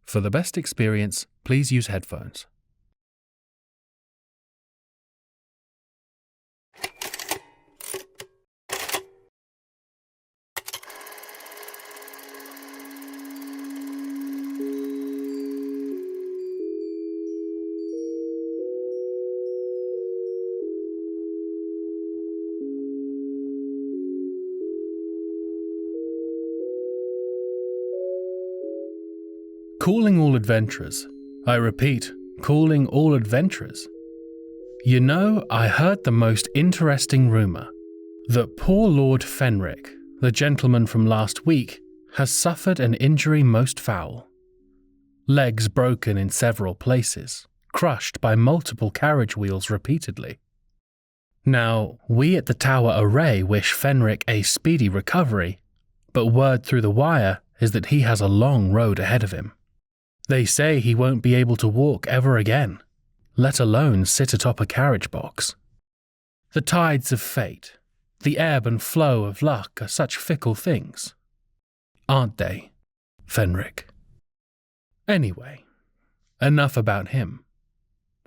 For the best experience, please use headphones. Calling all adventurers. I repeat, calling all adventurers. You know, I heard the most interesting rumour. That poor Lord Fenric, the gentleman from last week, has suffered an injury most foul. Legs broken in several places, crushed by multiple carriage wheels repeatedly. Now, we at the Tower Array wish Fenric a speedy recovery, but word through the wire is that he has a long road ahead of him. They say he won't be able to walk ever again, let alone sit atop a carriage box. The tides of fate, the ebb and flow of luck are such fickle things. Aren't they, Fenric? Anyway, enough about him.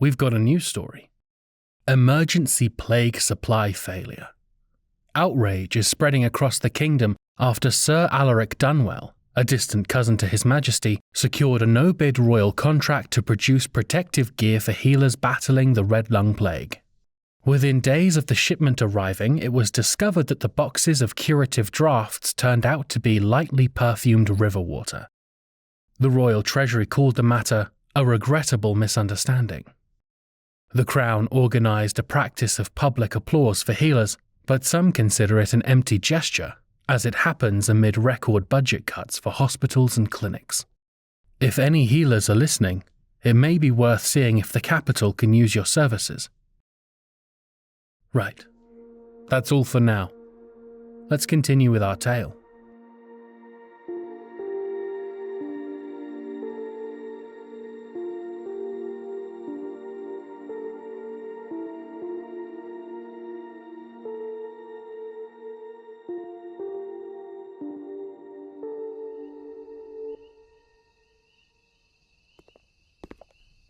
We've got a new story. Emergency plague supply failure. Outrage is spreading across the kingdom after Sir Alaric Dunwell, a distant cousin to His Majesty, secured a no-bid royal contract to produce protective gear for healers battling the Red Lung Plague. Within days of the shipment arriving, it was discovered that the boxes of curative drafts turned out to be lightly perfumed river water. The Royal Treasury called the matter a regrettable misunderstanding. The Crown organised a practice of public applause for healers, but some consider it an empty gesture, as it happens amid record budget cuts for hospitals and clinics. If any healers are listening, it may be worth seeing if the capital can use your services. Right. That's all for now. Let's continue with our tale.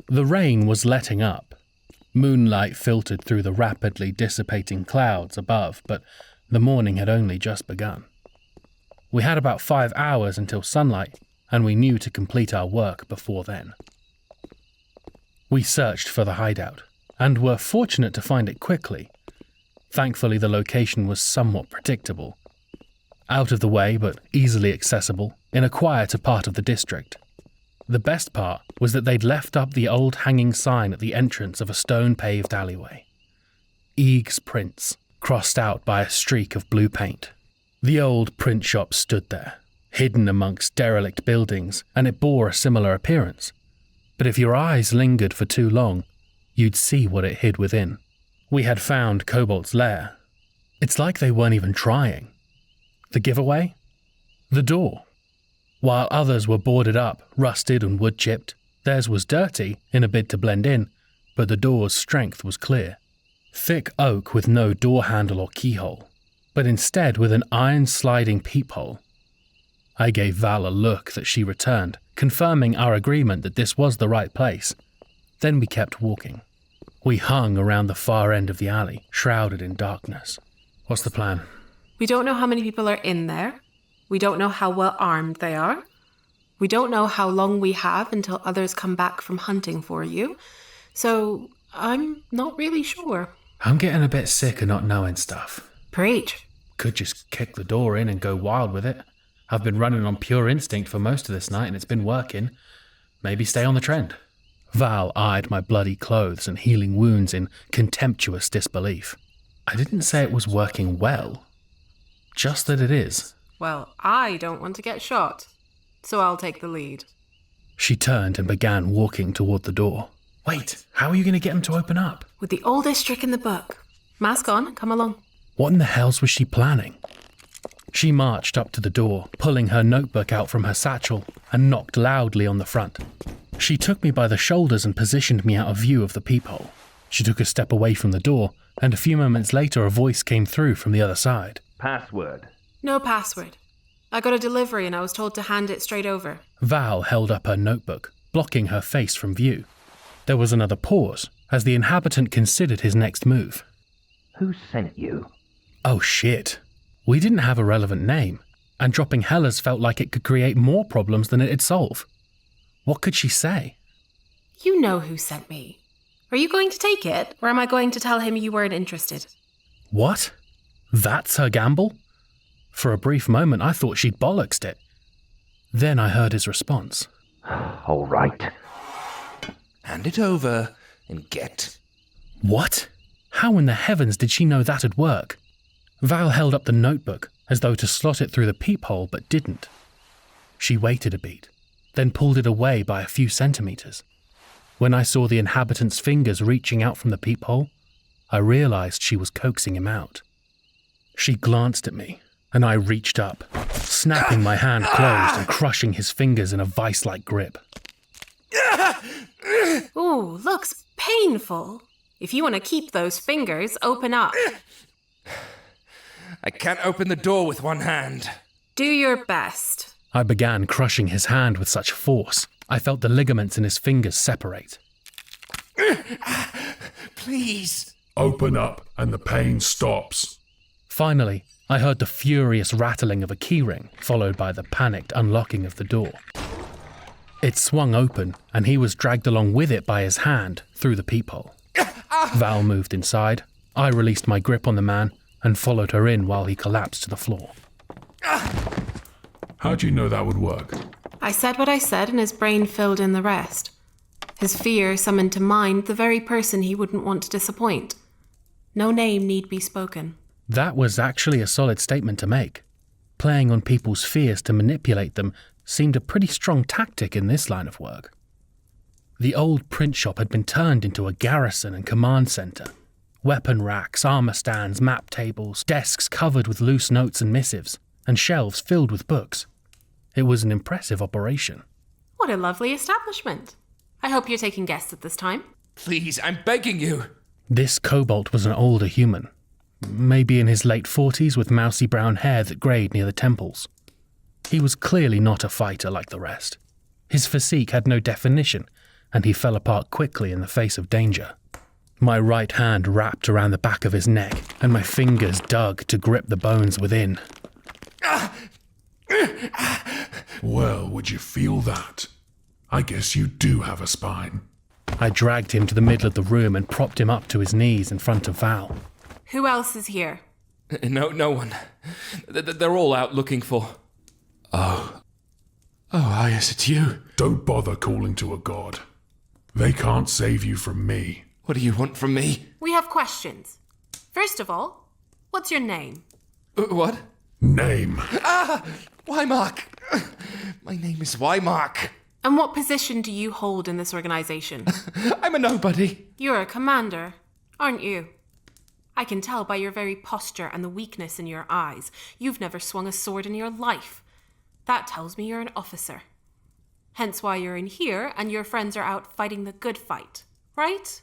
The rain was letting up. Moonlight filtered through the rapidly dissipating clouds above, but the morning had only just begun. We had about 5 hours until sunlight, and we knew to complete our work before then. We searched for the hideout, and were fortunate to find it quickly. Thankfully, the location was somewhat predictable. Out of the way, but easily accessible, in a quieter part of the district. The best part was that they'd left up the old hanging sign at the entrance of a stone-paved alleyway. Eag's Prints, crossed out by a streak of blue paint. The old print shop stood there, hidden amongst derelict buildings, and it bore a similar appearance. But if your eyes lingered for too long, you'd see what it hid within. We had found COBALT's lair. It's like they weren't even trying. The giveaway? The door. While others were boarded up, rusted and wood-chipped, theirs was dirty in a bid to blend in, but the door's strength was clear. Thick oak with no door handle or keyhole, but instead with an iron sliding peephole. I gave Val a look that she returned, confirming our agreement that this was the right place. Then we kept walking. We hung around the far end of the alley, shrouded in darkness. What's the plan? We don't know how many people are in there. We don't know how well armed they are. We don't know how long we have until others come back from hunting for you. So, I'm not really sure. I'm getting a bit sick of not knowing stuff. Preach. Could just kick the door in and go wild with it. I've been running on pure instinct for most of this night and it's been working. Maybe stay on the trend. Val eyed my bloody clothes and healing wounds in contemptuous disbelief. I didn't say it was working well. Just that it is. Well, I don't want to get shot, so I'll take the lead. She turned and began walking toward the door. Wait, how are you going to get him to open up? With the oldest trick in the book. Mask on, come along. What in the hells was she planning? She marched up to the door, pulling her notebook out from her satchel, and knocked loudly on the front. She took me by the shoulders and positioned me out of view of the peephole. She took a step away from the door, and a few moments later a voice came through from the other side. Password. No password. I got a delivery and I was told to hand it straight over. Val held up her notebook, blocking her face from view. There was another pause, as the inhabitant considered his next move. Who sent you? Oh shit. We didn't have a relevant name, and dropping Hellas felt like it could create more problems than it'd solve. What could she say? You know who sent me. Are you going to take it, or am I going to tell him you weren't interested? What? That's her gamble? For a brief moment I thought she'd bollocksed it. Then I heard his response. All right. Hand it over and get. What? How in the heavens did she know that'd work? Val held up the notebook as though to slot it through the peephole, but didn't. She waited a beat, then pulled it away by a few centimeters. When I saw the inhabitant's fingers reaching out from the peephole, I realized she was coaxing him out. She glanced at me, and I reached up, snapping my hand closed and crushing his fingers in a vice-like grip. Ooh, looks painful. If you want to keep those fingers, open up. I can't open the door with one hand. Do your best. I began crushing his hand with such force, I felt the ligaments in his fingers separate. Please. Open up and the pain stops. Finally, I heard the furious rattling of a keyring, followed by the panicked unlocking of the door. It swung open, and he was dragged along with it by his hand through the peephole. Val moved inside. I released my grip on the man and followed her in while he collapsed to the floor. How do you know that would work? I said what I said and his brain filled in the rest. His fear summoned to mind the very person he wouldn't want to disappoint. No name need be spoken. That was actually a solid statement to make. Playing on people's fears to manipulate them seemed a pretty strong tactic in this line of work. The old print shop had been turned into a garrison and command centre. Weapon racks, armour stands, map tables, desks covered with loose notes and missives, and shelves filled with books. It was an impressive operation. What a lovely establishment. I hope you're taking guests at this time. Please, I'm begging you. This COBALT was an older human, maybe in his late 40s with mousy brown hair that greyed near the temples. He was clearly not a fighter like the rest. His physique had no definition, and he fell apart quickly in the face of danger. My right hand wrapped around the back of his neck, and my fingers dug to grip the bones within. Well, would you feel that? I guess you do have a spine. I dragged him to the middle of the room and propped him up to his knees in front of Val. Who else is here? No one. They're all out looking for... Oh, yes, it's you. Don't bother calling to a god. They can't save you from me. What do you want from me? We have questions. First of all, what's your name? What? Name. Wymark. My name is Wymark. And what position do you hold in this organization? I'm a nobody. You're a commander, aren't you? I can tell by your very posture and the weakness in your eyes. You've never swung a sword in your life. That tells me you're an officer. Hence why you're in here and your friends are out fighting the good fight, right?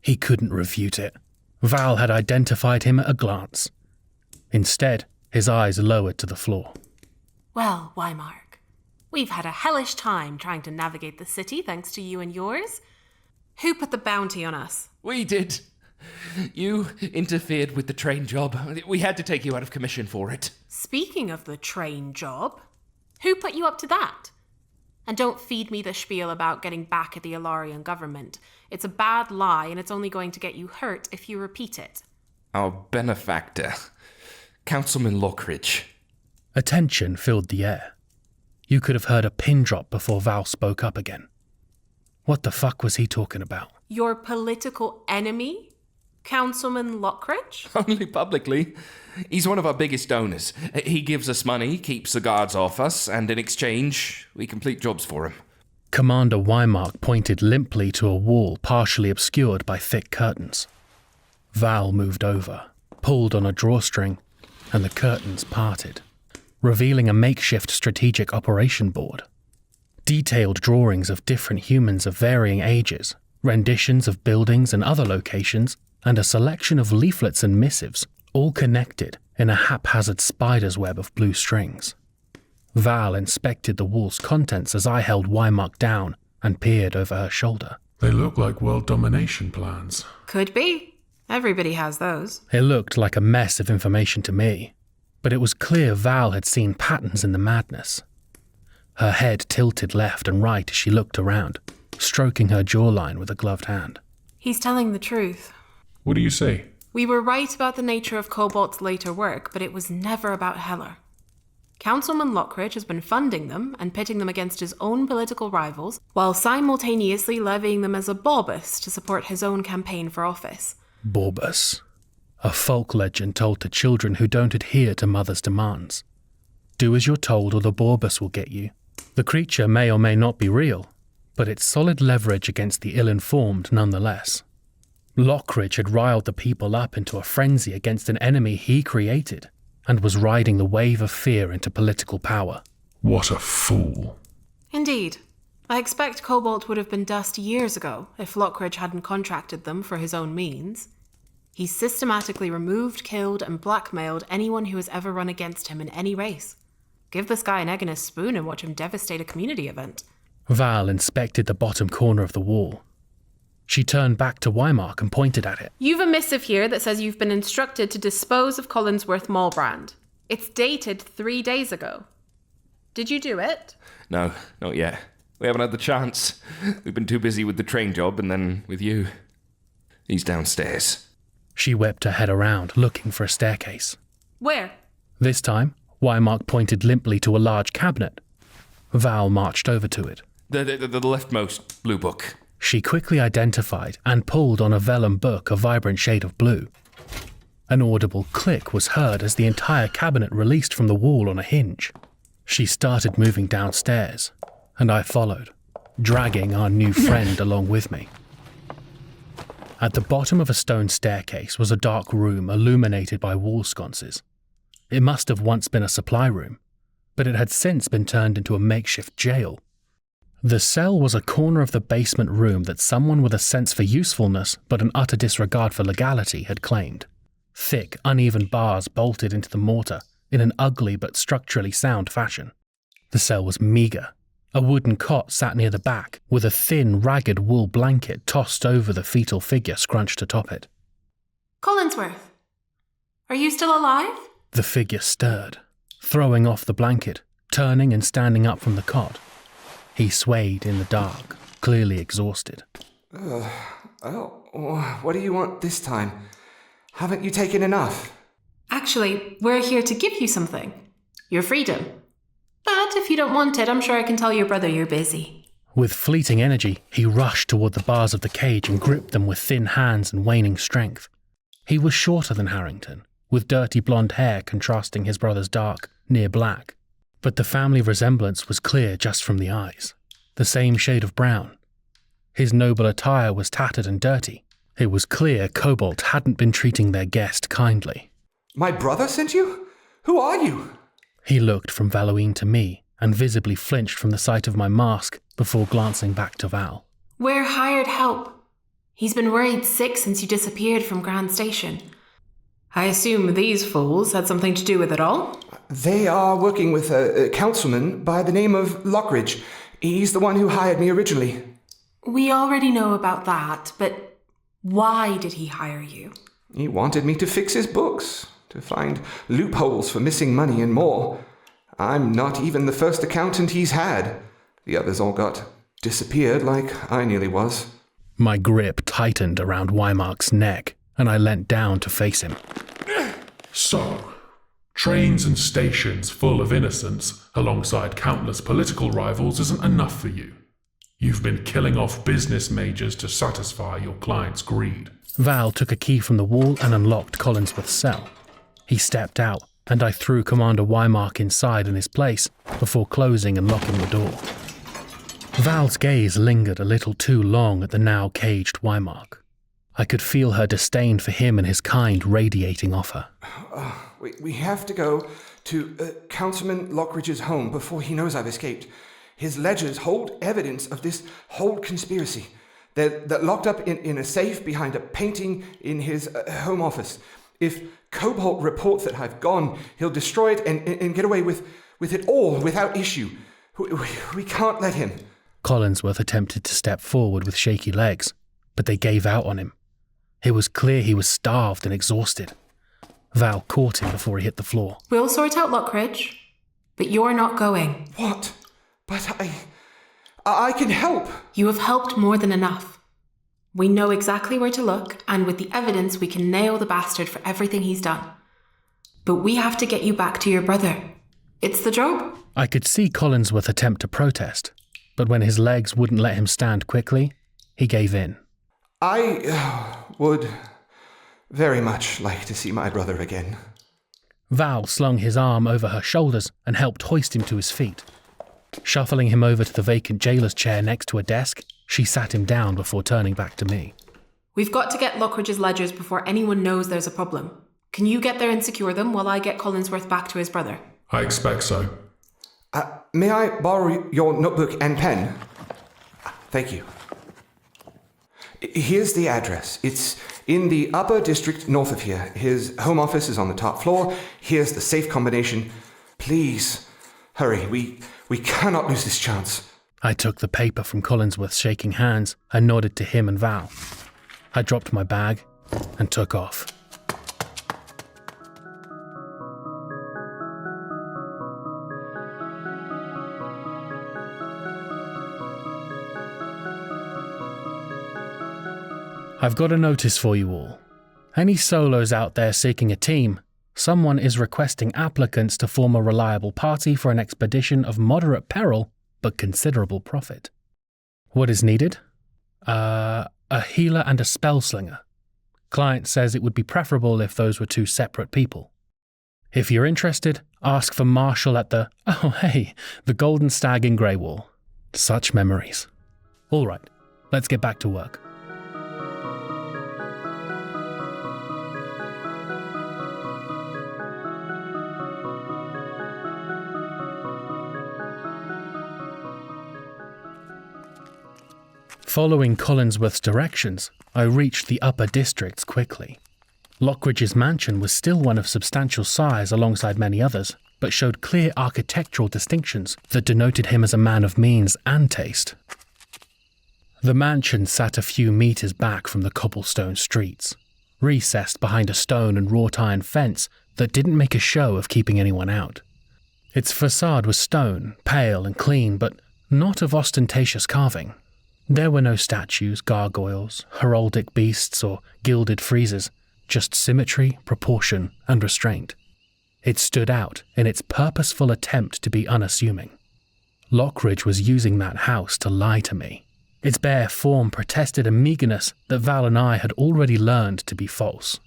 He couldn't refute it. Val had identified him at a glance. Instead, his eyes lowered to the floor. Well, Wymark, we've had a hellish time trying to navigate the city thanks to you and yours. Who put the bounty on us? We did. You interfered with the train job. We had to take you out of commission for it. Speaking of the train job, who put you up to that? And don't feed me the spiel about getting back at the Ilarian government. It's a bad lie and it's only going to get you hurt if you repeat it. Our benefactor, Councilman Lockridge. A tension filled the air. You could have heard a pin drop before Val spoke up again. What the fuck was he talking about? Your political enemy? Councilman Lockridge? Only publicly. He's one of our biggest donors. He gives us money, keeps the guards off us, and in exchange, we complete jobs for him. Commander Wymark pointed limply to a wall partially obscured by thick curtains. Val moved over, pulled on a drawstring, and the curtains parted, revealing a makeshift strategic operation board. Detailed drawings of different humans of varying ages, renditions of buildings and other locations, and a selection of leaflets and missives, all connected in a haphazard spider's web of blue strings. Val inspected the wall's contents as I held Wymark down and peered over her shoulder. They look like world domination plans. Could be. Everybody has those. It looked like a mess of information to me, but it was clear Val had seen patterns in the madness. Her head tilted left and right as she looked around, stroking her jawline with a gloved hand. He's telling the truth. What do you say? We were right about the nature of COBALT's later work, but it was never about Heller. Councilman Lockridge has been funding them and pitting them against his own political rivals, while simultaneously levying them as a Borbus to support his own campaign for office. Borbus. A folk legend told to children who don't adhere to mother's demands. Do as you're told or the Borbus will get you. The creature may or may not be real, but it's solid leverage against the ill-informed nonetheless. Lockridge had riled the people up into a frenzy against an enemy he created, and was riding the wave of fear into political power. What a fool. Indeed. I expect COBALT would have been dust years ago if Lockridge hadn't contracted them for his own means. He's systematically removed, killed, and blackmailed anyone who has ever run against him in any race. Give this guy an egg and a spoon and watch him devastate a community event. Val inspected the bottom corner of the wall. She turned back to Wymark and pointed at it. You've a missive here that says you've been instructed to dispose of Colinsworth Mulbrand. It's dated 3 days ago. Did you do it? No, not yet. We haven't had the chance. We've been too busy with the train job and then with you. He's downstairs. She whipped her head around, looking for a staircase. Where? This time, Wymark pointed limply to a large cabinet. Val marched over to it. The leftmost blue book. She quickly identified and pulled on a vellum book a vibrant shade of blue. An audible click was heard as the entire cabinet released from the wall on a hinge. She started moving downstairs, and I followed, dragging our new friend along with me. At the bottom of a stone staircase was a dark room illuminated by wall sconces. It must have once been a supply room, but it had since been turned into a makeshift jail. The cell was a corner of the basement room that someone with a sense for usefulness but an utter disregard for legality had claimed. Thick, uneven bars bolted into the mortar in an ugly but structurally sound fashion. The cell was meagre. A wooden cot sat near the back, with a thin, ragged wool blanket tossed over the fetal figure scrunched atop it. Colinsworth, are you still alive? The figure stirred, throwing off the blanket, turning and standing up from the cot. He swayed in the dark, clearly exhausted. What do you want this time? Haven't you taken enough? Actually, we're here to give you something. Your freedom. But if you don't want it, I'm sure I can tell your brother you're busy. With fleeting energy, he rushed toward the bars of the cage and gripped them with thin hands and waning strength. He was shorter than Harrington, with dirty blonde hair contrasting his brother's dark, near black. But the family resemblance was clear just from the eyes. The same shade of brown. His noble attire was tattered and dirty. It was clear COBALT hadn't been treating their guest kindly. My brother sent you? Who are you? He looked from Valuin to me and visibly flinched from the sight of my mask before glancing back to Val. We're hired help. He's been worried sick since you disappeared from Grand Station. I assume these fools had something to do with it all? They are working with a councilman by the name of Lockridge. He's the one who hired me originally. We already know about that, but why did he hire you? He wanted me to fix his books, to find loopholes for missing money and more. I'm not even the first accountant he's had. The others all disappeared like I nearly was. My grip tightened around Wymark's neck, and I leant down to face him. So, trains and stations full of innocents alongside countless political rivals isn't enough for you. You've been killing off business majors to satisfy your client's greed. Val took a key from the wall and unlocked Colinsworth's cell. He stepped out, and I threw Commander Wymark inside in his place before closing and locking the door. Val's gaze lingered a little too long at the now caged Wymark. I could feel her disdain for him and his kind radiating off her. We have to go to Councilman Lockridge's home before he knows I've escaped. His ledgers hold evidence of this whole conspiracy. They're locked up in a safe behind a painting in his home office. If COBALT reports that I've gone, he'll destroy it and get away with with it all without issue. We can't let him. Colinsworth attempted to step forward with shaky legs, but they gave out on him. It was clear he was starved and exhausted. Val caught him before he hit the floor. We'll sort out Lockridge, but you're not going. What? But I can help. You have helped more than enough. We know exactly where to look, and with the evidence we can nail the bastard for everything he's done. But we have to get you back to your brother. It's the job. I could see Collinsworth attempt to protest, but when his legs wouldn't let him stand quickly, he gave in. I would very much like to see my brother again. Val slung his arm over her shoulders and helped hoist him to his feet. Shuffling him over to the vacant jailer's chair next to a desk, she sat him down before turning back to me. We've got to get Lockridge's ledgers before anyone knows there's a problem. Can you get there and secure them while I get Collinsworth back to his brother? I expect so. May I borrow your notebook and pen? Thank you. Here's the address. It's in the upper district north of here. His home office is on the top floor. Here's the safe combination. Please, hurry. We cannot lose this chance. I took the paper from Collinsworth's shaking hands and nodded to him and Val. I dropped my bag and took off. I've got a notice for you all. Any solos out there seeking a team, someone is requesting applicants to form a reliable party for an expedition of moderate peril but considerable profit. What is needed? A healer and a spellslinger. Client says it would be preferable if those were two separate people. If you're interested, ask for Marshall at the Golden Stag in Greywall. Such memories. All right, let's get back to work. Following Collinsworth's directions, I reached the upper districts quickly. Lockridge's mansion was still one of substantial size alongside many others, but showed clear architectural distinctions that denoted him as a man of means and taste. The mansion sat a few meters back from the cobblestone streets, recessed behind a stone and wrought iron fence that didn't make a show of keeping anyone out. Its facade was stone, pale and clean, but not of ostentatious carving. There were no statues, gargoyles, heraldic beasts, or gilded friezes, just symmetry, proportion, and restraint. It stood out in its purposeful attempt to be unassuming. Lockridge was using that house to lie to me. Its bare form protested a meagerness that Val and I had already learned to be false.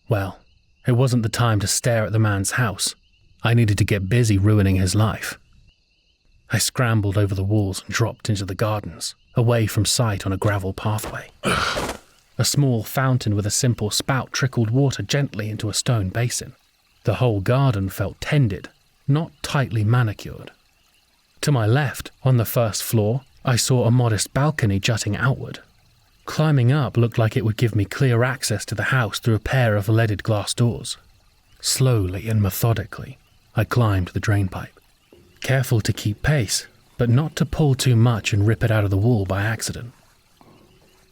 Well, it wasn't the time to stare at the man's house. I needed to get busy ruining his life. I scrambled over the walls and dropped into the gardens, away from sight on a gravel pathway. A small fountain with a simple spout trickled water gently into a stone basin. The whole garden felt tended, not tightly manicured. To my left, on the first floor, I saw a modest balcony jutting outward. Climbing up looked like it would give me clear access to the house through a pair of leaded glass doors. Slowly and methodically, I climbed the drainpipe. Careful to keep pace, but not to pull too much and rip it out of the wall by accident.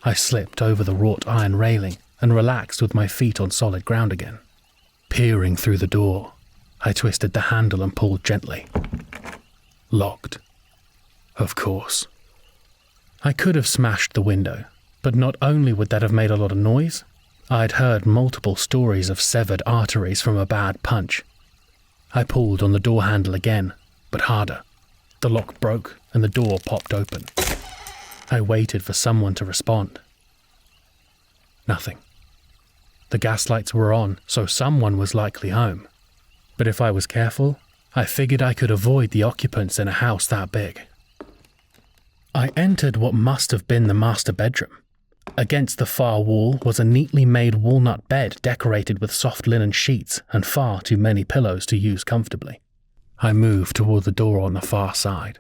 I slipped over the wrought iron railing and relaxed with my feet on solid ground again. Peering through the door, I twisted the handle and pulled gently. Locked. Of course. I could have smashed the window, but not only would that have made a lot of noise, I'd heard multiple stories of severed arteries from a bad punch. I pulled on the door handle again, but harder. The lock broke and the door popped open. I waited for someone to respond. Nothing. The gaslights were on, so someone was likely home. But if I was careful, I figured I could avoid the occupants in a house that big. I entered what must have been the master bedroom. Against the far wall was a neatly made walnut bed decorated with soft linen sheets and far too many pillows to use comfortably. I moved toward the door on the far side.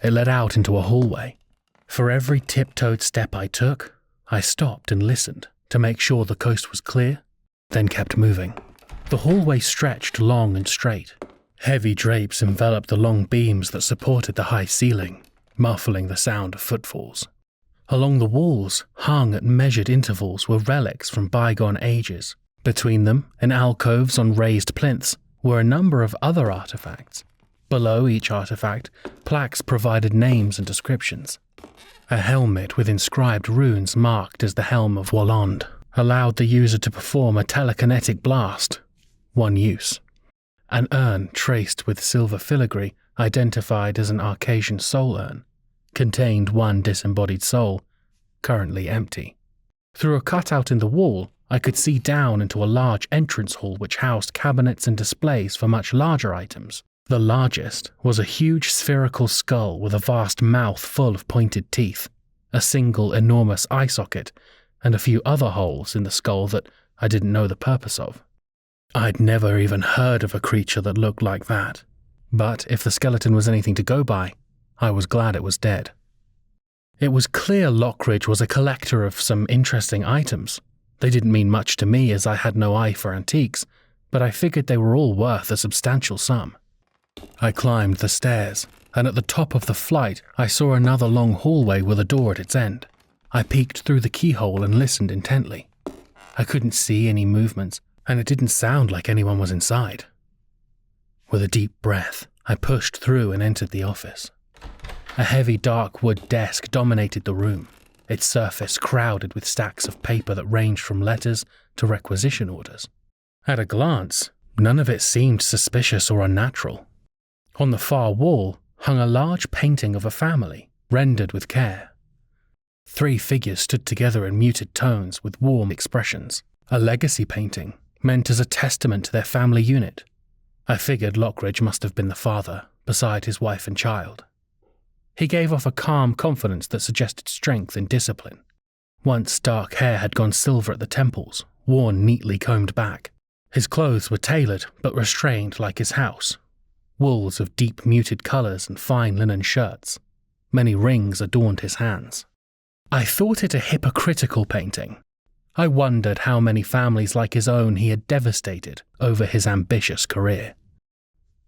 It led out into a hallway. For every tiptoed step I took, I stopped and listened to make sure the coast was clear, then kept moving. The hallway stretched long and straight. Heavy drapes enveloped the long beams that supported the high ceiling, muffling the sound of footfalls. Along the walls, hung at measured intervals, were relics from bygone ages. Between them, in alcoves on raised plinths, were a number of other artifacts. Below each artifact, plaques provided names and descriptions. A helmet with inscribed runes marked as the Helm of Walland allowed the user to perform a telekinetic blast. One use. An urn traced with silver filigree, identified as an Arcasian soul urn, contained one disembodied soul, currently empty. Through a cutout in the wall, I could see down into a large entrance hall which housed cabinets and displays for much larger items. The largest was a huge spherical skull with a vast mouth full of pointed teeth, a single enormous eye socket, and a few other holes in the skull that I didn't know the purpose of. I'd never even heard of a creature that looked like that, but if the skeleton was anything to go by, I was glad it was dead. It was clear Lockridge was a collector of some interesting items. They didn't mean much to me as I had no eye for antiques, but I figured they were all worth a substantial sum. I climbed the stairs, and at the top of the flight I saw another long hallway with a door at its end. I peeked through the keyhole and listened intently. I couldn't see any movements, and it didn't sound like anyone was inside. With a deep breath, I pushed through and entered the office. A heavy dark wood desk dominated the room, its surface crowded with stacks of paper that ranged from letters to requisition orders. At a glance, none of it seemed suspicious or unnatural. On the far wall hung a large painting of a family, rendered with care. 3 figures stood together in muted tones with warm expressions. A legacy painting, meant as a testament to their family unit. I figured Lockridge must have been the father, beside his wife and child. He gave off a calm confidence that suggested strength and discipline. Once dark hair had gone silver at the temples, worn neatly combed back. His clothes were tailored but restrained like his house. Wools of deep muted colours and fine linen shirts. Many rings adorned his hands. I thought it a hypocritical painting. I wondered how many families like his own he had devastated over his ambitious career.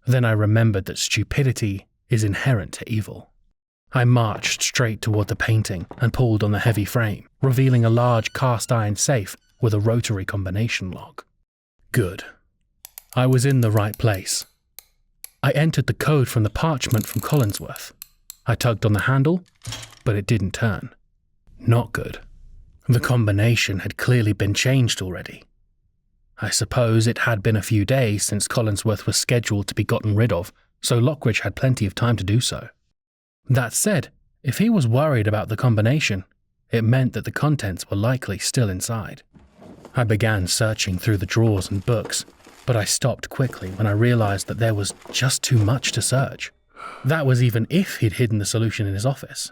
Then I remembered that stupidity is inherent to evil. I marched straight toward the painting and pulled on the heavy frame, revealing a large cast-iron safe with a rotary combination lock. Good. I was in the right place. I entered the code from the parchment from Colinsworth. I tugged on the handle, but it didn't turn. Not good. The combination had clearly been changed already. I suppose it had been a few days since Colinsworth was scheduled to be gotten rid of, so Lockridge had plenty of time to do so. That said, if he was worried about the combination, it meant that the contents were likely still inside. I began searching through the drawers and books, but I stopped quickly when I realized that there was just too much to search. That was even if he'd hidden the solution in his office.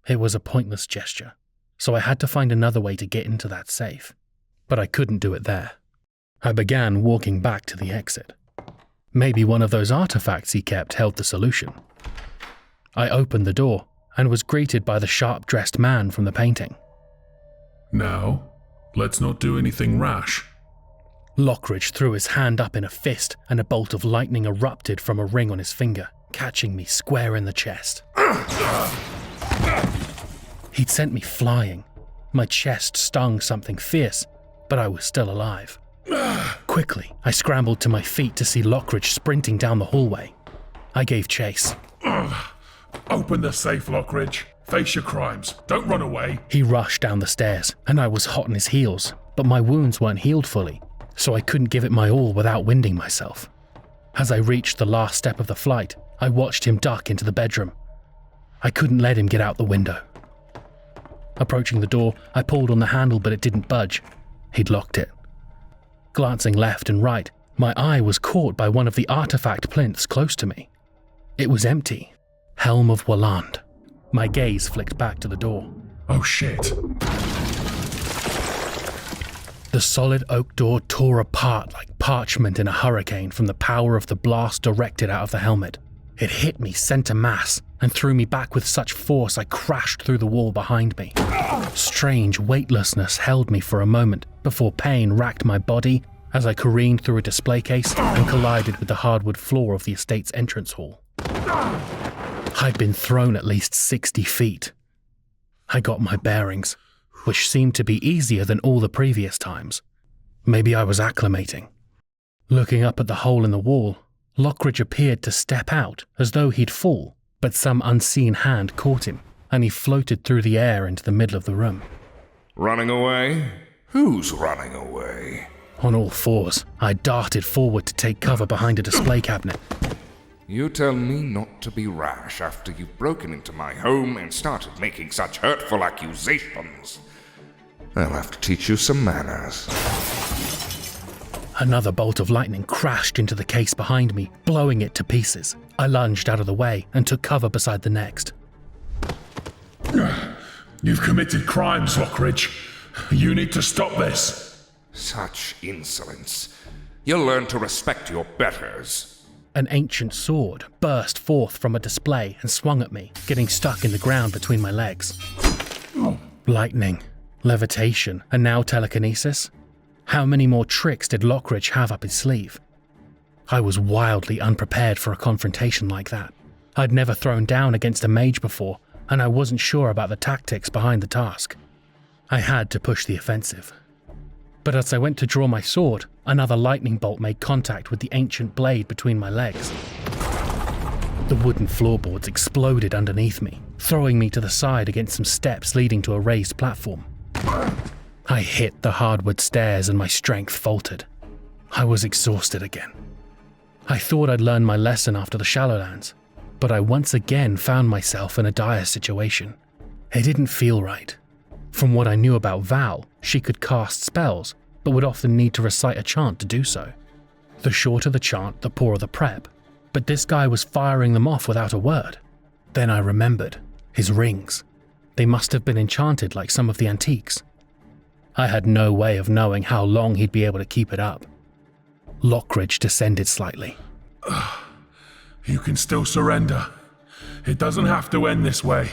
It was a pointless gesture, so I had to find another way to get into that safe. But I couldn't do it there. I began walking back to the exit. Maybe one of those artifacts he kept held the solution. I opened the door and was greeted by the sharp-dressed man from the painting. Now, let's not do anything rash. Lockridge threw his hand up in a fist and a bolt of lightning erupted from a ring on his finger, catching me square in the chest. He'd sent me flying. My chest stung something fierce, but I was still alive. Quickly, I scrambled to my feet to see Lockridge sprinting down the hallway. I gave chase. Open the safe, Lockridge. Face your crimes. Don't run away. He rushed down the stairs, and I was hot on his heels, but my wounds weren't healed fully, so I couldn't give it my all without winding myself. As I reached the last step of the flight, I watched him duck into the bedroom. I couldn't let him get out the window. Approaching the door, I pulled on the handle, but it didn't budge. He'd locked it. Glancing left and right, my eye was caught by one of the artifact plinths close to me. It was empty. Helm of Walland. My gaze flicked back to the door. Oh shit. The solid oak door tore apart like parchment in a hurricane from the power of the blast directed out of the helmet. It hit me center mass and threw me back with such force I crashed through the wall behind me. Strange weightlessness held me for a moment before pain racked my body as I careened through a display case and collided with the hardwood floor of the estate's entrance hall. I'd been thrown at least 60 feet. I got my bearings, which seemed to be easier than all the previous times. Maybe I was acclimating. Looking up at the hole in the wall, Lockridge appeared to step out as though he'd fall, but some unseen hand caught him, and he floated through the air into the middle of the room. Running away? Who's running away? On all fours, I darted forward to take cover behind a display cabinet. You tell me not to be rash after you've broken into my home and started making such hurtful accusations. I'll have to teach you some manners. Another bolt of lightning crashed into the case behind me, blowing it to pieces. I lunged out of the way and took cover beside the next. You've committed crimes, Lockridge. You need to stop this. Such insolence. You'll learn to respect your betters. An ancient sword burst forth from a display and swung at me, getting stuck in the ground between my legs. Lightning, levitation, and now telekinesis? How many more tricks did Lockridge have up his sleeve? I was wildly unprepared for a confrontation like that. I'd never thrown down against a mage before, and I wasn't sure about the tactics behind the task. I had to push the offensive. But as I went to draw my sword, another lightning bolt made contact with the ancient blade between my legs. The wooden floorboards exploded underneath me, throwing me to the side against some steps leading to a raised platform. I hit the hardwood stairs and my strength faltered. I was exhausted again. I thought I'd learned my lesson after the Shallowlands, but I once again found myself in a dire situation. It didn't feel right. From what I knew about Val, she could cast spells, but would often need to recite a chant to do so. The shorter the chant, the poorer the prep, but this guy was firing them off without a word. Then I remembered. His rings. They must have been enchanted like some of the antiques. I had no way of knowing how long he'd be able to keep it up. Lockridge descended slightly. You can still surrender. It doesn't have to end this way.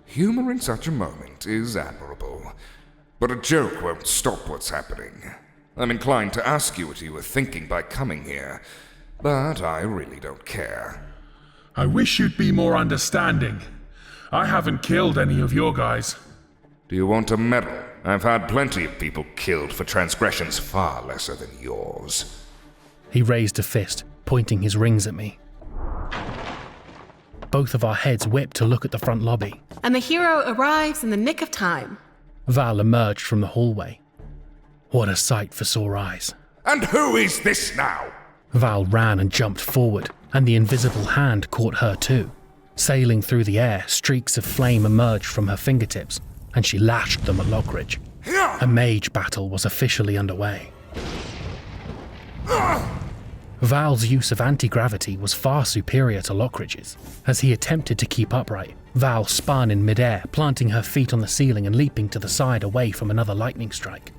Humor in such a moment is admirable, but a joke won't stop what's happening. I'm inclined to ask you what you were thinking by coming here, but I really don't care. I wish you'd be more understanding. I haven't killed any of your guys. Do you want a medal? I've had plenty of people killed for transgressions far lesser than yours. He raised a fist, pointing his rings at me. Both of our heads whipped to look at the front lobby. And the hero arrives in the nick of time. Val emerged from the hallway. What a sight for sore eyes. And who is this now? Val ran and jumped forward, and the invisible hand caught her too. Sailing through the air, streaks of flame emerged from her fingertips, and she lashed them at Lockridge. A mage battle was officially underway. Val's use of anti-gravity was far superior to Lockridge's. As he attempted to keep upright, Val spun in midair, planting her feet on the ceiling and leaping to the side away from another lightning strike.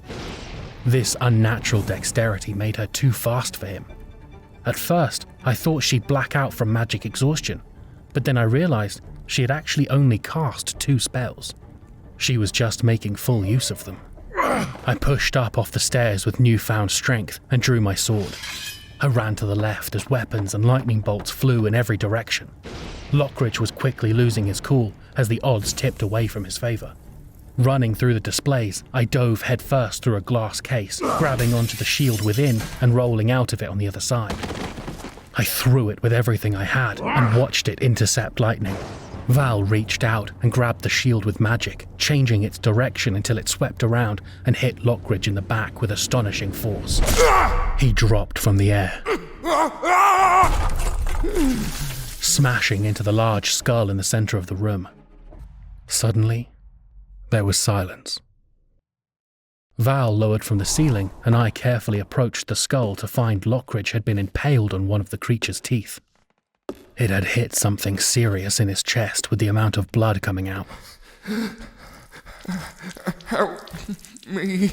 This unnatural dexterity made her too fast for him. At first, I thought she'd black out from magic exhaustion, but then I realized she had actually only cast 2 spells. She was just making full use of them. I pushed up off the stairs with newfound strength and drew my sword. I ran to the left as weapons and lightning bolts flew in every direction. Lockridge was quickly losing his cool as the odds tipped away from his favor. Running through the displays, I dove headfirst through a glass case, grabbing onto the shield within and rolling out of it on the other side. I threw it with everything I had and watched it intercept lightning. Val reached out and grabbed the shield with magic, changing its direction until it swept around and hit Lockridge in the back with astonishing force. He dropped from the air, smashing into the large skull in the center of the room. Suddenly, there was silence. Val lowered from the ceiling, and I carefully approached the skull to find Lockridge had been impaled on one of the creature's teeth. It had hit something serious in his chest with the amount of blood coming out. Help me.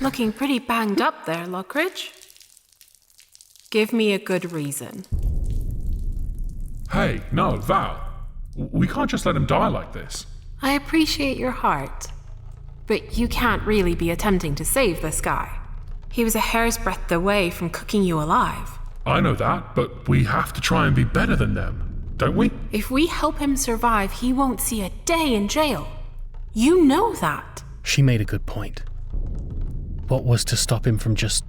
Looking pretty banged up there, Lockridge. Give me a good reason. Hey, no, Val. We can't just let him die like this. I appreciate your heart, but you can't really be attempting to save this guy. He was a hair's breadth away from cooking you alive. I know that, but we have to try and be better than them, don't we? If we help him survive, he won't see a day in jail. You know that. She made a good point. What was to stop him from just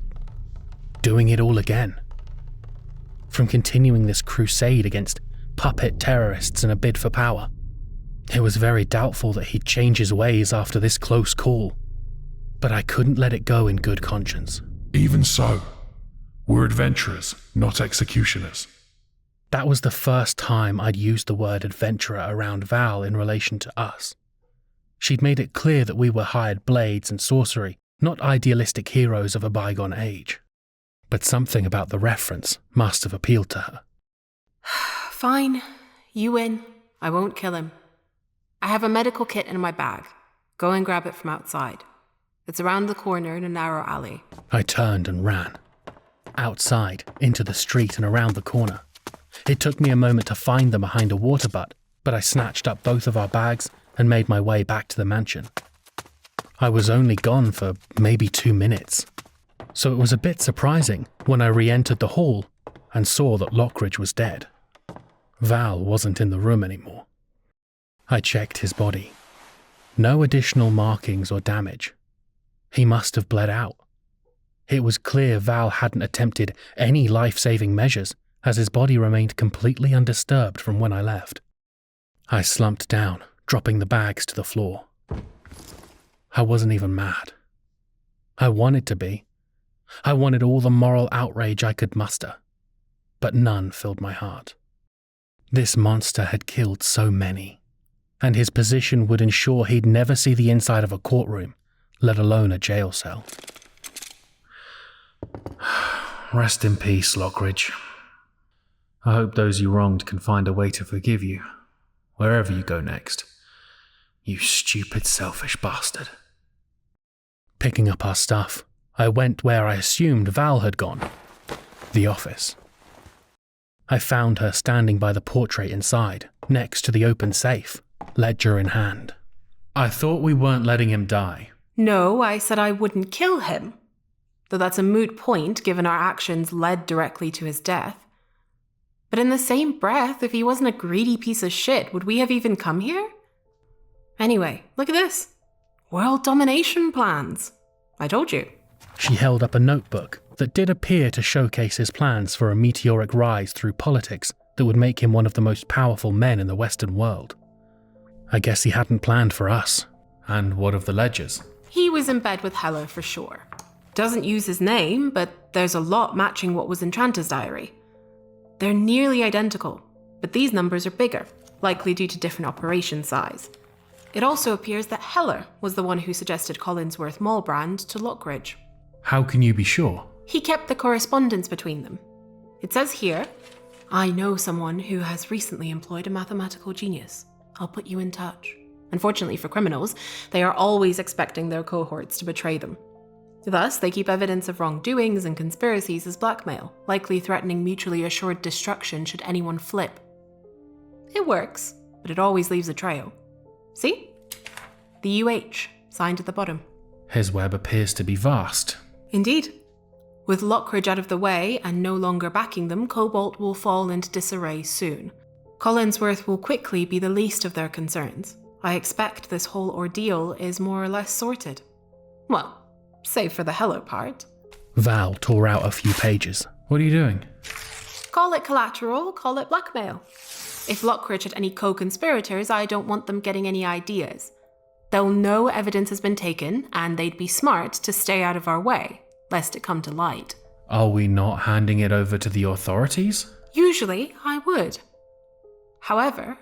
doing it all again? From continuing this crusade against puppet terrorists in a bid for power? It was very doubtful that he'd change his ways after this close call. But I couldn't let it go in good conscience. Even so, we're adventurers, not executioners. That was the first time I'd used the word adventurer around Val in relation to us. She'd made it clear that we were hired blades and sorcery, not idealistic heroes of a bygone age. But something about the reference must have appealed to her. Fine. You win. I won't kill him. I have a medical kit in my bag. Go and grab it from outside. It's around the corner in a narrow alley. I turned and ran. Outside, into the street and around the corner. It took me a moment to find them behind a water butt, but I snatched up both of our bags and made my way back to the mansion. I was only gone for maybe 2 minutes, so it was a bit surprising when I re-entered the hall and saw that Lockridge was dead. Val wasn't in the room anymore. I checked his body. No additional markings or damage. He must have bled out. It was clear Val hadn't attempted any life-saving measures, as his body remained completely undisturbed from when I left. I slumped down, dropping the bags to the floor. I wasn't even mad. I wanted to be. I wanted all the moral outrage I could muster, but none filled my heart. This monster had killed so many, and his position would ensure he'd never see the inside of a courtroom, let alone a jail cell. Rest in peace, Lockridge. I hope those you wronged can find a way to forgive you, wherever you go next. You stupid, selfish bastard. Picking up our stuff, I went where I assumed Val had gone, the office. I found her standing by the portrait inside, next to the open safe, ledger in hand. I thought we weren't letting him die. No, I said I wouldn't kill him. Though that's a moot point given our actions led directly to his death. But in the same breath, if he wasn't a greedy piece of shit, would we have even come here? Anyway, look at this. World domination plans. I told you. She held up a notebook that did appear to showcase his plans for a meteoric rise through politics that would make him one of the most powerful men in the Western world. I guess he hadn't planned for us. And what of the ledgers? He was in bed with Heller for sure. Doesn't use his name, but there's a lot matching what was in Tranta's diary. They're nearly identical, but these numbers are bigger, likely due to different operation size. It also appears that Heller was the one who suggested Collinsworth Mulbrand to Lockridge. How can you be sure? He kept the correspondence between them. It says here, I know someone who has recently employed a mathematical genius. I'll put you in touch. Unfortunately for criminals, they are always expecting their cohorts to betray them. Thus, they keep evidence of wrongdoings and conspiracies as blackmail, likely threatening mutually assured destruction should anyone flip. It works, but it always leaves a trail. See? The UH, signed at the bottom. His web appears to be vast. Indeed. With Lockridge out of the way and no longer backing them, COBALT will fall into disarray soon. Colinsworth will quickly be the least of their concerns. I expect this whole ordeal is more or less sorted. Well, save for the Heller part. Val tore out a few pages. What are you doing? Call it collateral, call it blackmail. If Lockridge had any co-conspirators, I don't want them getting any ideas. They'll know evidence has been taken, and they'd be smart to stay out of our way, lest it come to light. Are we not handing it over to the authorities? Usually, I would. However...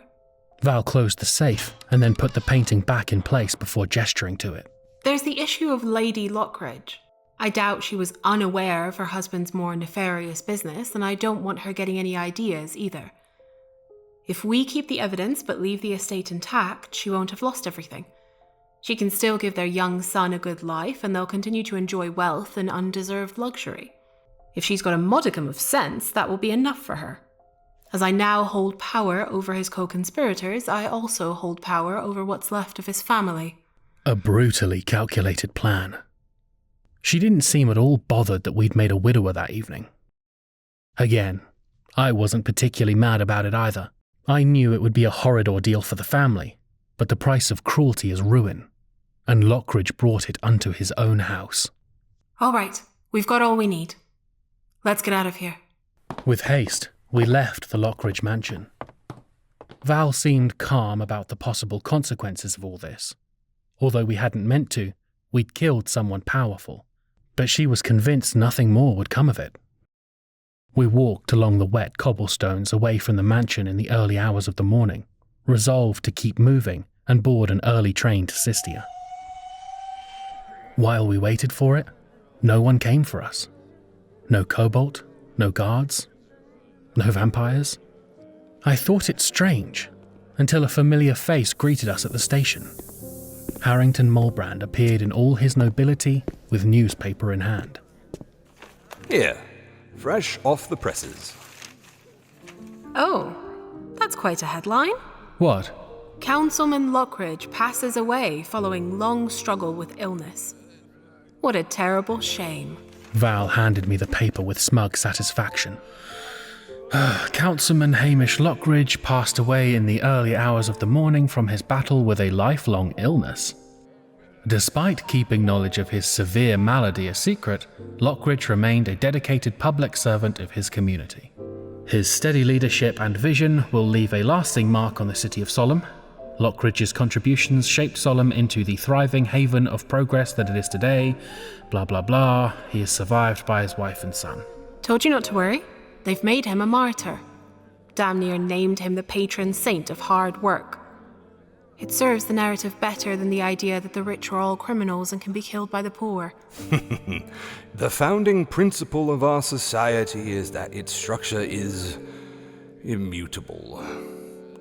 Val closed the safe and then put the painting back in place before gesturing to it. There's the issue of Lady Lockridge. I doubt she was unaware of her husband's more nefarious business, and I don't want her getting any ideas either. If we keep the evidence but leave the estate intact, she won't have lost everything. She can still give their young son a good life, and they'll continue to enjoy wealth and undeserved luxury. If she's got a modicum of sense, that will be enough for her. As I now hold power over his co-conspirators, I also hold power over what's left of his family. A brutally calculated plan. She didn't seem at all bothered that we'd made a widower that evening. Again, I wasn't particularly mad about it either. I knew it would be a horrid ordeal for the family, but the price of cruelty is ruin, and Lockridge brought it unto his own house. All right, we've got all we need. Let's get out of here. With haste, we left the Lockridge mansion. Val seemed calm about the possible consequences of all this. Although we hadn't meant to, we'd killed someone powerful, but she was convinced nothing more would come of it. We walked along the wet cobblestones away from the mansion in the early hours of the morning, resolved to keep moving and board an early train to Sistia. While we waited for it, no one came for us. No COBALT, no guards, no vampires. I thought it strange, until a familiar face greeted us at the station. Harrington Mulbrand appeared in all his nobility with newspaper in hand. Here, fresh off the presses. Oh, that's quite a headline. What? Councilman Lockridge passes away following long struggle with illness. What a terrible shame. Val handed me the paper with smug satisfaction. Councilman Hamish Lockridge passed away in the early hours of the morning from his battle with a lifelong illness. Despite keeping knowledge of his severe malady a secret, Lockridge remained a dedicated public servant of his community. His steady leadership and vision will leave a lasting mark on the city of Solumm. Lockridge's contributions shaped Solumm into the thriving haven of progress that it is today. Blah blah blah. He is survived by his wife and son. Told you not to worry. They've made him a martyr. Damn near named him the patron saint of hard work. It serves the narrative better than the idea that the rich are all criminals and can be killed by the poor. The founding principle of our society is that its structure is immutable.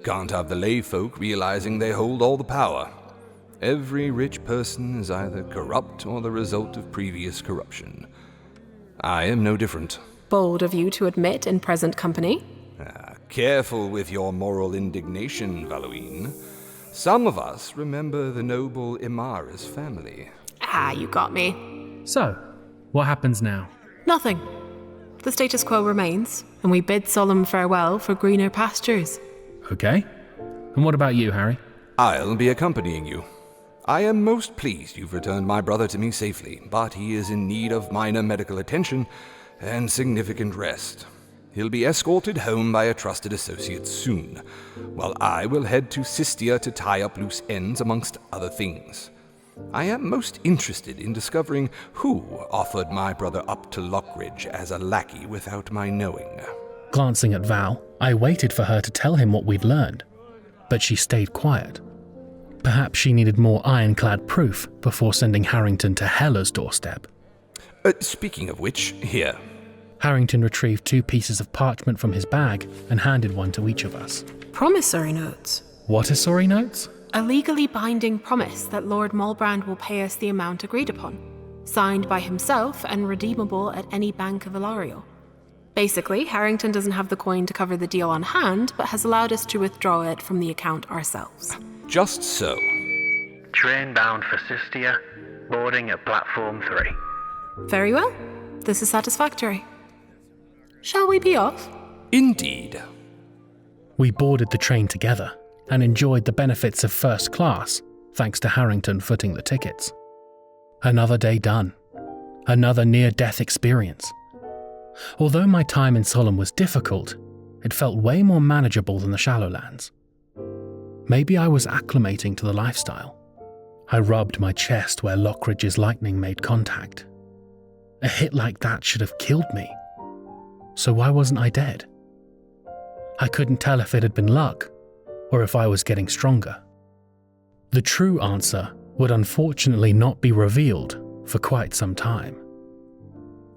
Can't have the lay folk realizing they hold all the power. Every rich person is either corrupt or the result of previous corruption. I am no different. Bold of you to admit in present company. Careful with your moral indignation, Valuin. Some of us remember the noble Emmaris family. You got me. So, what happens now? Nothing. The status quo remains, and we bid solemn farewell for greener pastures. Okay. And what about you, Harry? I'll be accompanying you. I am most pleased you've returned my brother to me safely, but he is in need of minor medical attention and significant rest. He'll be escorted home by a trusted associate soon, while I will head to Sistia to tie up loose ends amongst other things. I am most interested in discovering who offered my brother up to Lockridge as a lackey without my knowing. Glancing at Val, I waited for her to tell him what we'd learned, but she stayed quiet. Perhaps she needed more ironclad proof before sending Harrington to Hella's doorstep. Speaking of which, here. Harrington retrieved 2 pieces of parchment from his bag and handed one to each of us. Promissory notes. What are sorry notes? A legally binding promise that Lord Mulbrand will pay us the amount agreed upon, signed by himself and redeemable at any bank of Ilario. Basically, Harrington doesn't have the coin to cover the deal on hand, but has allowed us to withdraw it from the account ourselves. Just so. Train bound for Sistia, boarding at platform 3. Very well. This is satisfactory. Shall we be off? Indeed. We boarded the train together and enjoyed the benefits of first class, thanks to Harrington footing the tickets. Another day done. Another near-death experience. Although my time in Solumm was difficult, it felt way more manageable than the Shallowlands. Maybe I was acclimating to the lifestyle. I rubbed my chest where Lockridge's lightning made contact. A hit like that should have killed me. So why wasn't I dead? I couldn't tell if it had been luck, or if I was getting stronger. The true answer would unfortunately not be revealed for quite some time.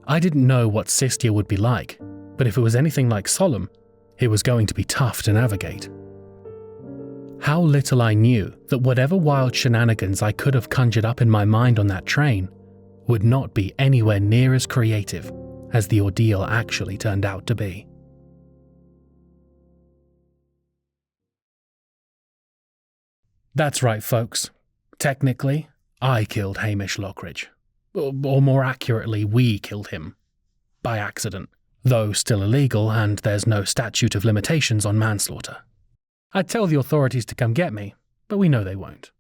I didn't know what Sistia would be like, but if it was anything like Solumm, it was going to be tough to navigate. How little I knew that whatever wild shenanigans I could have conjured up in my mind on that train would not be anywhere near as creative as the ordeal actually turned out to be. That's right, folks. Technically, I killed Hamish Lockridge. Or more accurately, we killed him. By accident. Though still illegal, and there's no statute of limitations on manslaughter. I'd tell the authorities to come get me, but we know they won't.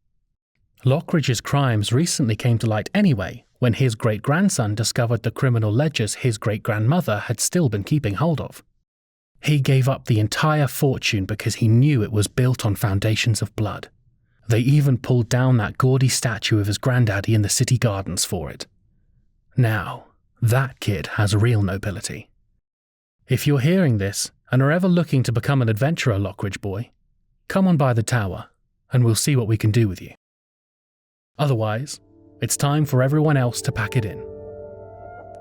Lockridge's crimes recently came to light anyway, when his great-grandson discovered the criminal ledgers his great-grandmother had still been keeping hold of. He gave up the entire fortune because he knew it was built on foundations of blood. They even pulled down that gaudy statue of his granddaddy in the city gardens for it. Now, that kid has real nobility. If you're hearing this and are ever looking to become an adventurer, Lockridge boy, come on by the tower and we'll see what we can do with you. Otherwise, it's time for everyone else to pack it in.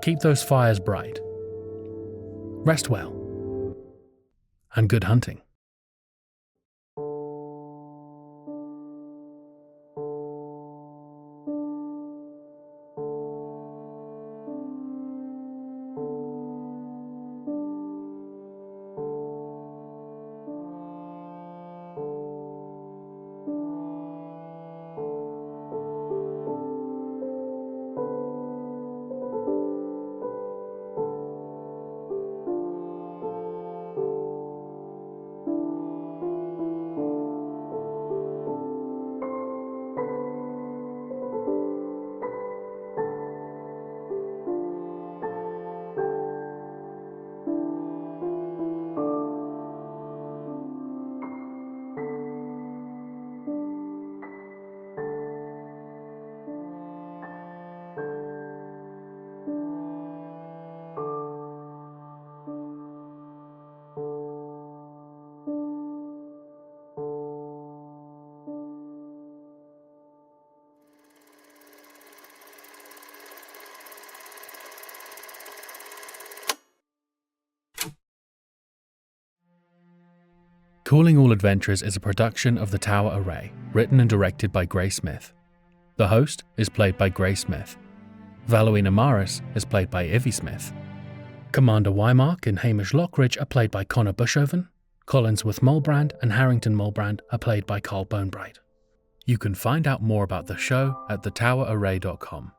Keep those fires bright. Rest well. And good hunting. Calling All Adventures is a production of the Tower Array, written and directed by Gray Smith. The host is played by Gray Smith. Valuin Emmaris is played by Ivy Smith. Commander Wymark and Hamish Lockridge are played by Connor Bushoven. Colinsworth Mulbrand and Harrington Mulbrand are played by Carl Bonebright. You can find out more about the show at thetowerarray.com.